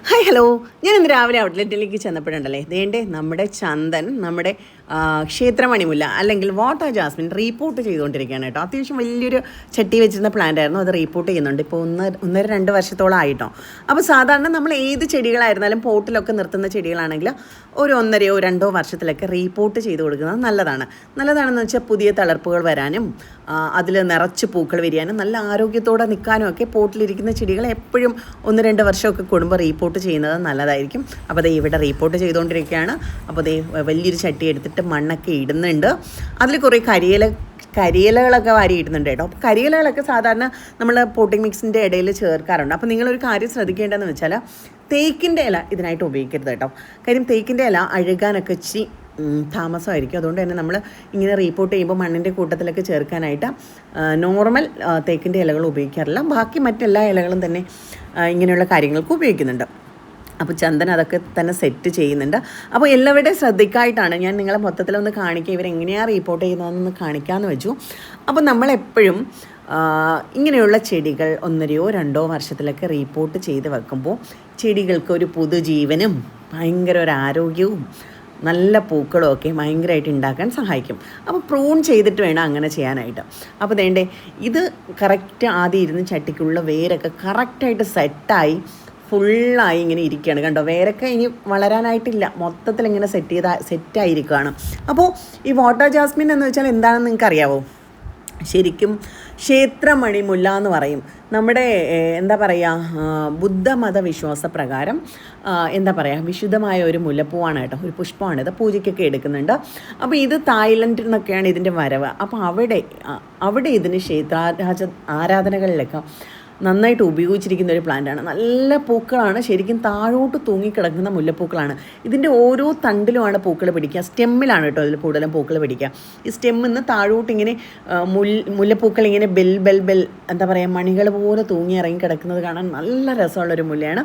Hi hello. ഞാൻ ഇന്ന് രാവിലെ ഔട്ട്ലെറ്റിലേക്ക് ചെന്നപ്പോഴുണ്ടല്ലേ ദേണ്ടേ നമ്മുടെ ചന്ദൻ നമ്മുടെ ക്ഷേത്രമണിമുല്ല അല്ലെങ്കിൽ വാട്ടർ ജാസ്മിൻ റീപോർട്ട് ചെയ്തുകൊണ്ടിരിക്കുകയാണ് കേട്ടോ. അത്യാവശ്യം വലിയൊരു ചട്ടി വെച്ചിരുന്ന പ്ലാന്റ് ആയിരുന്നു, അത് റീപോർട്ട് ചെയ്യുന്നുണ്ട്. ഇപ്പോൾ ഒന്നര 2 വർഷത്തോളം ആയിട്ടോ. അപ്പോൾ സാധാരണ നമ്മൾ ഏത് ചെടികളായിരുന്നാലും പോട്ടിലൊക്കെ നിർത്തുന്ന ചെടികളാണെങ്കിൽ ഒരു 1.5 2 വർഷത്തിലൊക്കെ റീപോർട്ട് ചെയ്ത് കൊടുക്കുന്നത് നല്ലതാണെന്ന് വെച്ചാൽ പുതിയ തളർപ്പുകൾ വരാനും അതിൽ നിറച്ച് പൂക്കൾ വിരിയാനും നല്ല ആരോഗ്യത്തോടെ നിൽക്കാനും ഒക്കെ പോട്ടിലിരിക്കുന്ന ചെടികൾ എപ്പോഴും 1-2 വർഷമൊക്കെ കൂടുമ്പോൾ റീപോർട്ട് ചെയ്യുന്നത് നല്ലതായിരിക്കും. അപ്പോൾ ദേ ഇവിടെ റീപോർട്ട് ചെയ്തുകൊണ്ടിരിക്കുകയാണ്. അപ്പോൾ ദേ വലിയൊരു ചട്ടി എടുത്തിട്ട് മണ്ണൊക്കെ ഇടുന്നുണ്ട്. അതിൽ കുറേ കരിയിലകളൊക്കെ വാരി ഇടുന്നുണ്ട് കേട്ടോ. അപ്പോൾ കരിയിലകളൊക്കെ സാധാരണ നമ്മൾ പോട്ടിംഗ് മിക്സിൻ്റെ ഇടയിൽ ചേർക്കാറുണ്ട്. അപ്പോൾ നിങ്ങളൊരു കാര്യം ശ്രദ്ധിക്കേണ്ടതെന്ന് വെച്ചാൽ തേക്കിൻ്റെ ഇല ഇതിനായിട്ട് ഉപയോഗിക്കരുത് കേട്ടോ. കാര്യം തേക്കിൻ്റെ ഇല അഴുകാനൊക്കെ ഇച്ചിരി താമസമായിരിക്കും. അതുകൊണ്ട് തന്നെ നമ്മൾ ഇങ്ങനെ റീപോർട്ട് ചെയ്യുമ്പോൾ മണ്ണിൻ്റെ കൂട്ടത്തിലൊക്കെ ചേർക്കാനായിട്ട് നോർമൽ തേക്കിൻ്റെ ഇലകൾ ഉപയോഗിക്കാറില്ല. ബാക്കി മറ്റെല്ലാ ഇലകളും തന്നെ ഇങ്ങനെയുള്ള കാര്യങ്ങൾക്ക് ഉപയോഗിക്കുന്നുണ്ട്. അപ്പോൾ ചന്ദൻ അതൊക്കെ തന്നെ സെറ്റ് ചെയ്യുന്നുണ്ട്. അപ്പോൾ എല്ലാവരുടെയും ശ്രദ്ധയ്ക്കായിട്ടാണ് ഞാൻ നിങ്ങളെ മൊത്തത്തിലൊന്ന് കാണിക്കുക, ഇവരെങ്ങനെയാണ് റീപോർട്ട് ചെയ്യുന്നതെന്നൊന്ന് കാണിക്കാമെന്ന് വെച്ചു. അപ്പോൾ നമ്മളെപ്പോഴും ഇങ്ങനെയുള്ള ചെടികൾ 1-2 വർഷത്തിലൊക്കെ റീപോർട്ട് ചെയ്ത് വെക്കുമ്പോൾ ചെടികൾക്ക് ഒരു പുതുജീവനും ഭയങ്കര ഒരു ആരോഗ്യവും നല്ല പൂക്കളും ഒക്കെ ഭയങ്കരമായിട്ട് ഉണ്ടാക്കാൻ സഹായിക്കും. അപ്പോൾ പ്രൂൺ ചെയ്തിട്ട് വേണം അങ്ങനെ ചെയ്യാനായിട്ട്. അപ്പോൾ വേണ്ടേ ഇത് കറക്റ്റ് ആദ്യം ഇരുന്ന് ചട്ടിക്കുള്ള വേരൊക്കെ കറക്റ്റായിട്ട് സെറ്റായി ഫുള്ളായി ഇങ്ങനെ ഇരിക്കുകയാണ്. കണ്ടോ, വേരൊക്കെ ഇനി വളരാനായിട്ടില്ല, മൊത്തത്തിൽ ഇങ്ങനെ സെറ്റായിരിക്കുകയാണ്. അപ്പോൾ ഈ വാട്ടർ ജാസ്മിൻ എന്ന് വെച്ചാൽ എന്താണെന്ന് നിങ്ങൾക്ക് അറിയാവോ? ശരിക്കും ക്ഷേത്രമണിമുല്ല എന്ന് പറയും. നമ്മുടെ എന്താ പറയുക, ബുദ്ധമത വിശ്വാസപ്രകാരം എന്താ പറയുക, വിശുദ്ധമായ ഒരു മുല്ലപ്പൂവാണ് കേട്ടോ, ഒരു പുഷ്പമാണിത്, പൂജയ്ക്കൊക്കെ എടുക്കുന്നുണ്ട്. അപ്പോൾ ഇത് തായ്ലൻഡിൽ നിന്നൊക്കെയാണ് ഇതിൻ്റെ വരവ്. അപ്പോൾ അവിടെ ഇതിന് ആരാധനകളിലൊക്കെ നന്നായിട്ട് ഉപയോഗിച്ചിരിക്കുന്ന ഒരു പ്ലാന്റാണ്. നല്ല പൂക്കളാണ്, ശരിക്കും താഴോട്ട് തൂങ്ങിക്കിടക്കുന്ന മുല്ലപ്പൂക്കളാണ്. ഇതിൻ്റെ ഓരോ തണ്ടിലുമാണ് പൂക്കൾ പിടിക്കുക, സ്റ്റെമ്മിലാണ് കേട്ടോ അതിൽ കൂടുതലും പൂക്കൾ പിടിക്കുക. ഈ സ്റ്റെമ്മിൽ നിന്ന് താഴോട്ട് ഇങ്ങനെ മുല്ലപ്പൂക്കൾ ഇങ്ങനെ ബെൽ എന്താ പറയുക, മണികൾ പോലെ തൂങ്ങി ഇറങ്ങി കിടക്കുന്നത് കാണാൻ നല്ല രസമുള്ളൊരു മുല്ലയാണ്.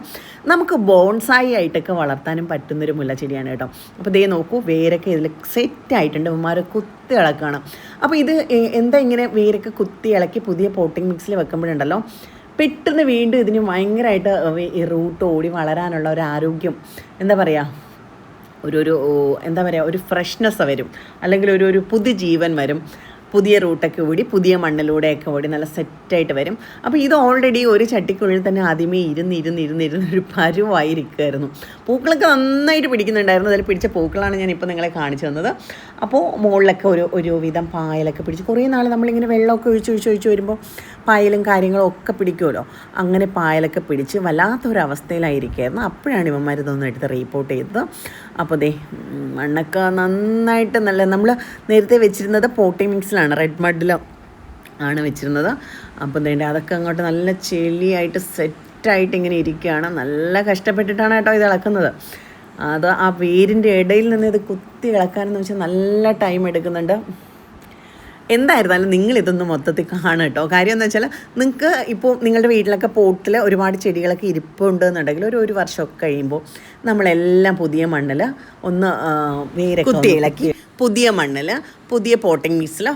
നമുക്ക് ബോൺസായി ആയിട്ടൊക്കെ വളർത്താനും പറ്റുന്നൊരു മുല്ലച്ചെടിയാണ് കേട്ടോ. അപ്പോൾ ദേ നോക്കൂ, വേരൊക്കെ ഇതിൽ സെറ്റായിട്ടുണ്ട്, ഉമ്മാരെ കുത്തി ഇളക്കണം. അപ്പോൾ ഇത് എന്താ ഇങ്ങനെ വേരൊക്കെ കുത്തി ഇളക്കി പുതിയ പോട്ടിംഗ് മിക്സിൽ വെക്കുമ്പോഴുണ്ടല്ലോ പെട്ടെന്ന് വീണ്ടും ഇതിന് ഭയങ്കരമായിട്ട് ഈ റൂട്ട് ഓടി വളരാനുള്ള ഒരു ആരോഗ്യം, എന്താ പറയുക, എന്താ പറയുക, ഒരു ഫ്രഷ്നെസ് വരും, അല്ലെങ്കിൽ ഒരു പുതുജീവൻ വരും. പുതിയ റൂട്ടൊക്കെ ഓടി പുതിയ മണ്ണിലൂടെയൊക്കെ ഓടി നല്ല സെറ്റായിട്ട് വരും. അപ്പോൾ ഇത് ഓൾറെഡി ഒരു ചട്ടിക്കുള്ളിൽ തന്നെ ആദ്യമേ ഇരുന്നൊരു പരുവായിരിക്കുമായിരുന്നു. പൂക്കളൊക്കെ നന്നായിട്ട് പിടിക്കുന്നുണ്ടായിരുന്നു. അതിൽ പിടിച്ച പൂക്കളാണ് ഞാനിപ്പോൾ നിങ്ങളെ കാണിച്ചു തന്നത്. അപ്പോൾ മുകളിലൊക്കെ ഒരു വിധം പായലൊക്കെ പിടിച്ച് കുറേ നാൾ നമ്മളിങ്ങനെ വെള്ളമൊക്കെ ഒഴിച്ച് വരുമ്പോൾ പായലും കാര്യങ്ങളും ഒക്കെ പിടിക്കുമല്ലോ. അങ്ങനെ പായലൊക്കെ പിടിച്ച് വല്ലാത്തൊരവസ്ഥയിലായിരിക്കുമായിരുന്നു. അപ്പോഴാണ് ഇവന്മാർ ഇതൊന്നും എടുത്ത് റീപോർട്ട് ചെയ്തത്. അപ്പോൾ ദേ മണ്ണൊക്കെ നന്നായിട്ട് നമ്മൾ നേരത്തെ വെച്ചിരുന്നത് പോട്ടിംഗ് മിക്സിലാണ്, റെഡ് മഡിൽ ആണ് വെച്ചിരുന്നത്. അപ്പോൾ വേണ്ട അതൊക്കെ അങ്ങോട്ട് നല്ല ചെളിയായിട്ട് സെറ്റായിട്ട് ഇങ്ങനെ ഇരിക്കുകയാണ്. നല്ല കഷ്ടപ്പെട്ടിട്ടാണ് കേട്ടോ ഇത് ഇളക്കുന്നത്. അത് ആ വേരിൻ്റെ ഇടയിൽ നിന്ന് ഇത് കുത്തി ഇളക്കാനെന്ന് വെച്ചാൽ നല്ല ടൈം എടുക്കുന്നുണ്ട്. എന്തായിരുന്നാലും നിങ്ങളിതൊന്ന് മൊത്തത്തിൽ കാണും കേട്ടോ. കാര്യം എന്ന് വെച്ചാൽ നിങ്ങൾക്ക് ഇപ്പോൾ നിങ്ങളുടെ വീട്ടിലൊക്കെ പോട്ടിൽ ഒരുപാട് ചെടികളൊക്കെ ഇരിപ്പുണ്ടെന്നുണ്ടെങ്കിൽ ഒരു വർഷമൊക്കെ കഴിയുമ്പോൾ നമ്മളെല്ലാം പുതിയ മണ്ണിൽ ഒന്ന് വേരെ കുത്തി ഇളക്കി പുതിയ മണ്ണിൽ പുതിയ പോട്ടിംഗ് മിക്സിൽ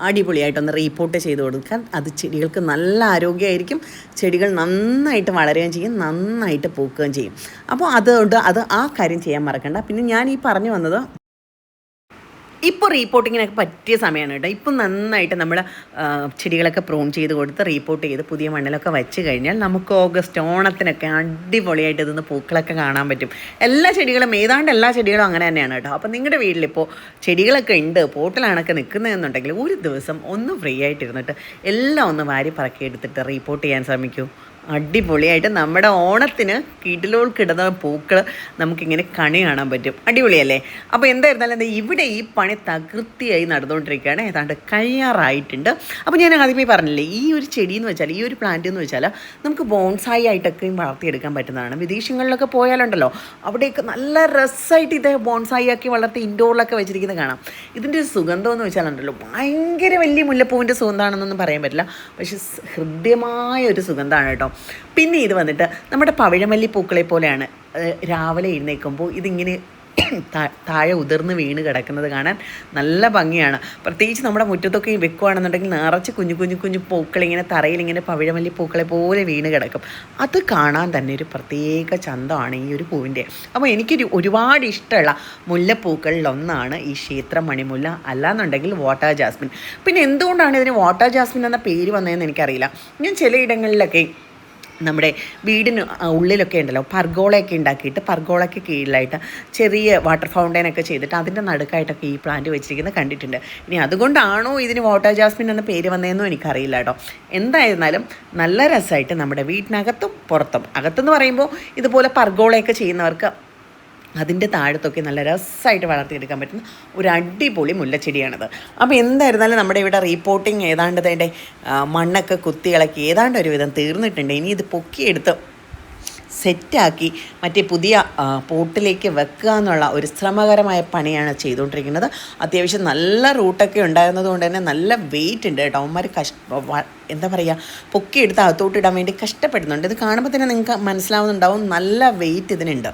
അടിപൊളിയായിട്ടൊന്ന് റീപോർട്ട് ചെയ്ത് കൊടുക്കാൻ അത് ചെടികൾക്ക് നല്ല ആരോഗ്യമായിരിക്കും. ചെടികൾ നന്നായിട്ട് വളരുകയും ചെയ്യും, നന്നായിട്ട് പൂക്കുകയും ചെയ്യും. അപ്പോൾ അതുകൊണ്ട് ആ കാര്യം ചെയ്യാൻ മറക്കണ്ട. പിന്നെ ഞാൻ ഈ പറഞ്ഞു വന്നത് ഇപ്പോൾ റീപോർട്ടിങ്ങിനൊക്കെ പറ്റിയ സമയമാണ് കേട്ടോ. ഇപ്പം നന്നായിട്ട് നമ്മൾ ചെടികളൊക്കെ പ്രൂൺ ചെയ്ത് കൊടുത്ത് റീപോർട്ട് ചെയ്ത് പുതിയ മണ്ണിലൊക്കെ വെച്ച് കഴിഞ്ഞാൽ നമുക്ക് ഓഗസ്റ്റ് ഓണത്തിനൊക്കെ അടിപൊളിയായിട്ട് ഇതൊന്ന് പൂക്കളൊക്കെ കാണാൻ പറ്റും. ഏതാണ്ട് എല്ലാ ചെടികളും അങ്ങനെ തന്നെയാണ് കേട്ടോ. അപ്പോൾ നിങ്ങളുടെ വീട്ടിലിപ്പോൾ ചെടികളൊക്കെ ഉണ്ട്, പോട്ടിലാണൊക്കെ നിൽക്കുന്നതെന്നുണ്ടെങ്കിൽ ഒരു ദിവസം ഒന്ന് ഫ്രീ ആയിട്ടിരുന്നിട്ട് എല്ലാം ഒന്ന് വാരി പറക്കി എടുത്തിട്ട് റീപോർട്ട് ചെയ്യാൻ ശ്രമിക്കൂ. അടിപൊളിയായിട്ട് നമ്മുടെ ഓണത്തിന് കിടുന്ന പൂക്കൾ നമുക്കിങ്ങനെ കണി കാണാൻ പറ്റും. അടിപൊളിയല്ലേ? അപ്പോൾ എന്തായിരുന്നാലും ഇവിടെ ഈ പണി തകൃതിയായി നടന്നുകൊണ്ടിരിക്കുകയാണ്, ഏതാണ്ട് കഴിയാറായിട്ടുണ്ട്. അപ്പോൾ ഞാൻ ആദ്യമേ പറഞ്ഞില്ലേ, ഈ ഒരു ചെടി എന്ന് വെച്ചാൽ, ഈ ഒരു പ്ലാന്റ് എന്ന് വെച്ചാൽ നമുക്ക് ബോൺസായി ആയിട്ടൊക്കെ വളർത്തിയെടുക്കാൻ പറ്റുന്നതാണ്. വിദേശങ്ങളിലൊക്കെ പോയാലുണ്ടല്ലോ അവിടെയൊക്കെ നല്ല രസമായിട്ട് ഇത് ബോൺസായി ആക്കി വളർത്തി ഇൻഡോറിലൊക്കെ വെച്ചിരിക്കുന്നത് കാണാം. ഇതിൻ്റെ ഒരു സുഗന്ധം എന്ന് വെച്ചാലുണ്ടല്ലോ ഭയങ്കര വലിയ മുല്ലപ്പൂവിൻ്റെ സുഗന്ധമാണെന്നൊന്നും പറയാൻ പറ്റില്ല, പക്ഷെ ഹൃദ്യമായ ഒരു സുഗന്ധമാണ് കേട്ടോ. പിന്നെ ഇത് വന്നിട്ട് നമ്മുടെ പവിഴമല്ലി പൂക്കളെ പോലെയാണ്. രാവിലെ എഴുന്നേൽക്കുമ്പോൾ ഇതിങ്ങനെ താഴെ ഉതിർന്ന് വീണ് കിടക്കുന്നത് കാണാൻ നല്ല ഭംഗിയാണ്. പ്രത്യേകിച്ച് നമ്മുടെ മുറ്റത്തൊക്കെ വെക്കുകയാണെന്നുണ്ടെങ്കിൽ നിറച്ച് കുഞ്ഞു കുഞ്ഞു കുഞ്ഞു പൂക്കളിങ്ങനെ തറയിലിങ്ങനെ പവിഴമല്ലി പൂക്കളെ പോലെ വീണ് കിടക്കും. അത് കാണാൻ തന്നെ ഒരു പ്രത്യേക ചന്തമാണ് ഈ ഒരു പൂവിൻ്റെ. അപ്പോൾ എനിക്കൊരു ഒരുപാട് ഇഷ്ടമുള്ള മുല്ലപ്പൂക്കളിലൊന്നാണ് ഈ ക്ഷേത്ര മണിമുല്ല, അല്ലാന്നുണ്ടെങ്കിൽ വാട്ടർ ജാസ്മിൻ. പിന്നെ എന്തുകൊണ്ടാണ് ഇതിന് വാട്ടർ ജാസ്മിൻ എന്ന പേര് വന്നതെന്ന് എനിക്കറിയില്ല. ഞാൻ ചിലയിടങ്ങളിലൊക്കെ നമ്മുടെ വീടിന് ഉള്ളിലൊക്കെ ഉണ്ടല്ലോ പർഗോളയൊക്കെ ഉണ്ടാക്കിയിട്ട് പർഗോളയ്ക്ക് കീഴിലായിട്ട് ചെറിയ വാട്ടർ ഫൗണ്ടൈനൊക്കെ ചെയ്തിട്ട് അതിൻ്റെ നടുക്കായിട്ടൊക്കെ ഈ പ്ലാന്റ് വെച്ചിരിക്കുന്നത് കണ്ടിട്ടുണ്ട്. ഇനി അതുകൊണ്ടാണോ ഇതിന് വാട്ടർ ജാസ്മിൻ എന്ന പേര് വന്നതെന്നും എനിക്കറിയില്ല കേട്ടോ. എന്തായിരുന്നാലും നല്ല രസമായിട്ട് നമ്മുടെ വീട്ടിനകത്തും പുറത്തും, അകത്തെന്ന് പറയുമ്പോൾ ഇതുപോലെ പർഗോളയൊക്കെ ചെയ്യുന്നവർക്ക് അതിൻ്റെ താഴത്തൊക്കെ നല്ല രസമായിട്ട് വളർത്തിയെടുക്കാൻ പറ്റുന്ന ഒരു അടിപൊളി മുല്ലച്ചെടിയാണിത്. അപ്പോൾ എന്തായിരുന്നാലും നമ്മുടെ ഇവിടെ റീപ്പോർട്ടിങ് ഏതാണ്ട് അതിൻ്റെ മണ്ണൊക്കെ കുത്തി ഇളക്കി ഏതാണ്ട് ഒരു വിധം തീർന്നിട്ടുണ്ട്. ഇനി ഇത് പൊക്കിയെടുത്ത് സെറ്റാക്കി മറ്റേ പുതിയ പോട്ടിലേക്ക് വെക്കുക എന്നുള്ള ഒരു ശ്രമകരമായ പണിയാണ് ചെയ്തുകൊണ്ടിരിക്കുന്നത്. അത്യാവശ്യം നല്ല റൂട്ടൊക്കെ ഉണ്ടായിരുന്നത് കൊണ്ട് തന്നെ നല്ല വെയിറ്റ് ഉണ്ട് കേട്ടോ. അവന്മാർ എന്താ പറയുക, പൊക്കിയെടുത്ത് അകത്തോട്ടിടാൻ വേണ്ടി കഷ്ടപ്പെടുന്നുണ്ട്. ഇത് കാണുമ്പോൾ തന്നെ നിങ്ങൾക്ക് മനസ്സിലാവുന്നുണ്ടാവും നല്ല വെയിറ്റ് ഇതിനുണ്ട്.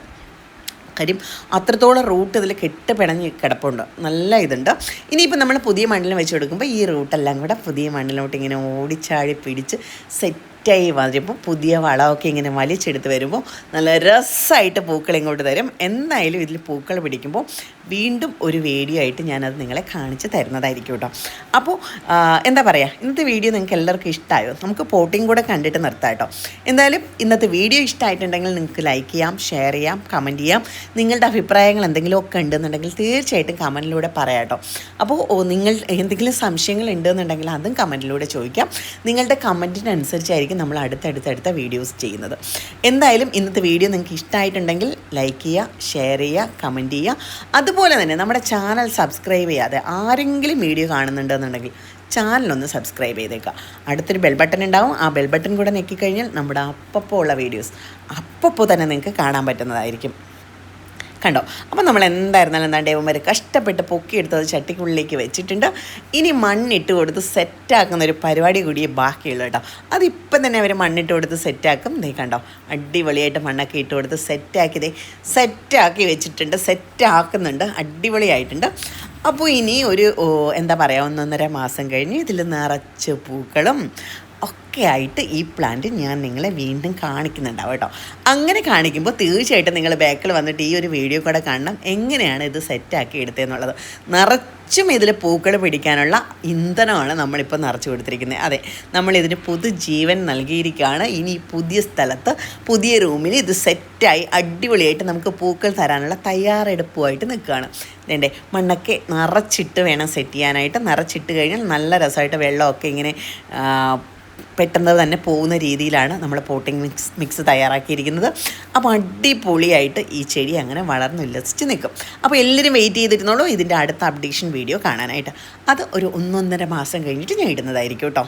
കാര്യം അത്രത്തോളം റൂട്ട് ഇതിൽ കെട്ടുപിണഞ്ഞ് കിടപ്പുണ്ട്, നല്ല ഇതുണ്ട്. ഇനിയിപ്പോൾ നമ്മൾ പുതിയ മണ്ണിൽ വെച്ച് കൊടുക്കുമ്പോൾ ഈ റൂട്ടെല്ലാം കൂടെ പുതിയ മണ്ണിലോട്ട് ഇങ്ങനെ ഓടിച്ചാടി പിടിച്ച് സെറ്റായി വന്നപ്പോൾ പുതിയ വളമൊക്കെ ഇങ്ങനെ വലിച്ചെടുത്ത് വരുമ്പോൾ നല്ല രസമായിട്ട് പൂക്കൾ ഇങ്ങോട്ട് തരും. എന്തായാലും ഇതിൽ പൂക്കൾ പിടിക്കുമ്പോൾ വീണ്ടും ഒരു വീഡിയോ ആയിട്ട് ഞാനത് നിങ്ങളെ കാണിച്ച് തരുന്നതായിരിക്കും കേട്ടോ. അപ്പോൾ എന്താ പറയുക, ഇന്നത്തെ വീഡിയോ നിങ്ങൾക്ക് എല്ലാവർക്കും ഇഷ്ടമായോ? നമുക്ക് പോട്ടിങ് കൂടെ കണ്ടിട്ട് നിർത്താം കേട്ടോ. എന്തായാലും ഇന്നത്തെ വീഡിയോ ഇഷ്ടമായിട്ടുണ്ടെങ്കിൽ നിങ്ങൾക്ക് ലൈക്ക് ചെയ്യാം, ഷെയർ ചെയ്യാം, കമൻറ്റ് ചെയ്യാം. നിങ്ങളുടെ അഭിപ്രായങ്ങൾ എന്തെങ്കിലുമൊക്കെ ഉണ്ടെന്നുണ്ടെങ്കിൽ തീർച്ചയായിട്ടും കമൻറ്റിലൂടെ പറയാം കേട്ടോ. അപ്പോൾ നിങ്ങൾ എന്തെങ്കിലും സംശയങ്ങൾ ഉണ്ടെന്നുണ്ടെങ്കിൽ അതും കമൻറ്റിലൂടെ ചോദിക്കാം. നിങ്ങളുടെ കമൻറ്റിനനുസരിച്ചായിരിക്കും നമ്മൾ അടുത്തടുത്ത വീഡിയോസ് ചെയ്യുന്നത്. എന്തായാലും ഇന്നത്തെ വീഡിയോ നിങ്ങൾക്ക് ഇഷ്ടമായിട്ടുണ്ടെങ്കിൽ ലൈക്ക് ചെയ്യുക, ഷെയർ ചെയ്യുക, കമൻറ്റ് ചെയ്യുക. അതുപോലെ തന്നെ നമ്മുടെ ചാനൽ സബ്സ്ക്രൈബ് ചെയ്യാതെ ആരെങ്കിലും വീഡിയോ കാണുന്നുണ്ടെന്നുണ്ടെങ്കിൽ ചാനലൊന്ന് സബ്സ്ക്രൈബ് ചെയ്തേക്കുക. അടുത്തൊരു ബെൽ ബട്ടൺ ഉണ്ടാവും, ആ ബെൽ ബട്ടൺ കൂടെ ഞെക്കിക്കഴിഞ്ഞാൽ നമ്മുടെ അപ്പോൾ ഉള്ള വീഡിയോസ് അപ്പോൾ തന്നെ നിങ്ങൾക്ക് കാണാൻ പറ്റുന്നതായിരിക്കും. കണ്ടോ? അപ്പോൾ നമ്മൾ എന്തായിരുന്നാലും എന്താ ഡേവന്മാർ കഷ്ടപ്പെട്ട് പൊക്കിയെടുത്തത് ചട്ടിക്കുള്ളിലേക്ക് വെച്ചിട്ടുണ്ട്. ഇനി മണ്ണിട്ട് കൊടുത്ത് സെറ്റാക്കുന്ന ഒരു പരിപാടി കൂടിയേ ബാക്കിയുള്ളൂ കേട്ടോ. അതിപ്പം തന്നെ അവർ മണ്ണിട്ട് കൊടുത്ത് സെറ്റാക്കും. ദേ കണ്ടോ, അടിപൊളിയായിട്ട് മണ്ണൊക്കെ ഇട്ട് കൊടുത്ത് സെറ്റാക്കി വെച്ചിട്ടുണ്ട്, സെറ്റാക്കുന്നുണ്ട്, അടിപൊളിയായിട്ടുണ്ട്. അപ്പോൾ ഇനി ഒരു എന്താ പറയുക 1.5 മാസം കഴിഞ്ഞ് ഇതിൽ നിറച്ച് പൂക്കളും ഒക്കെ ആയിട്ട് ഈ പ്ലാന്റ് ഞാൻ നിങ്ങളെ വീണ്ടും കാണിക്കുന്നുണ്ടാവും കേട്ടോ. അങ്ങനെ കാണിക്കുമ്പോൾ തീർച്ചയായിട്ടും നിങ്ങൾ ബാക്കിൽ വന്നിട്ട് ഈ ഒരു വീഡിയോ കൂടെ കാണണം, എങ്ങനെയാണ് ഇത് സെറ്റാക്കി എടുത്തതെന്നുള്ളത്. നിറച്ചും ഇതിൽ പൂക്കൾ പിടിക്കാനുള്ള ഇന്ധനമാണ് നമ്മളിപ്പോൾ നിറച്ച് കൊടുത്തിരിക്കുന്നത്. അതെ, നമ്മളിതിന് പുതുജീവൻ നൽകിയിരിക്കുകയാണ്. ഇനി പുതിയ സ്ഥലത്ത് പുതിയ റൂമിൽ ഇത് സെറ്റായി അടിപൊളിയായിട്ട് നമുക്ക് പൂക്കൾ തരാനുള്ള തയ്യാറെടുപ്പുമായിട്ട് നിൽക്കുകയാണ്. വേണ്ടേ, മണ്ണൊക്കെ നിറച്ചിട്ട് വേണം സെറ്റ് ചെയ്യാനായിട്ട്. നിറച്ചിട്ട് കഴിഞ്ഞാൽ നല്ല രസമായിട്ട് വെള്ളമൊക്കെ ഇങ്ങനെ പെട്ടെന്ന് തന്നെ പോകുന്ന രീതിയിലാണ് നമ്മൾ പോട്ടിംഗ് മിക്സ് തയ്യാറാക്കിയിരിക്കുന്നത്. അപ്പോൾ അടിപൊളിയായിട്ട് ഈ ചെടി അങ്ങനെ വളർന്നുല്ലസിച്ച് നിൽക്കും. അപ്പോൾ എല്ലാവരും വെയിറ്റ് ചെയ്തിരുന്നോളൂ ഇതിൻ്റെ അടുത്ത അപ്ഡേഷൻ വീഡിയോ കാണാനായിട്ട്. അത് ഒരു 1.5 മാസം കഴിഞ്ഞിട്ട് ഞാൻ ഇടുന്നതായിരിക്കും കേട്ടോ.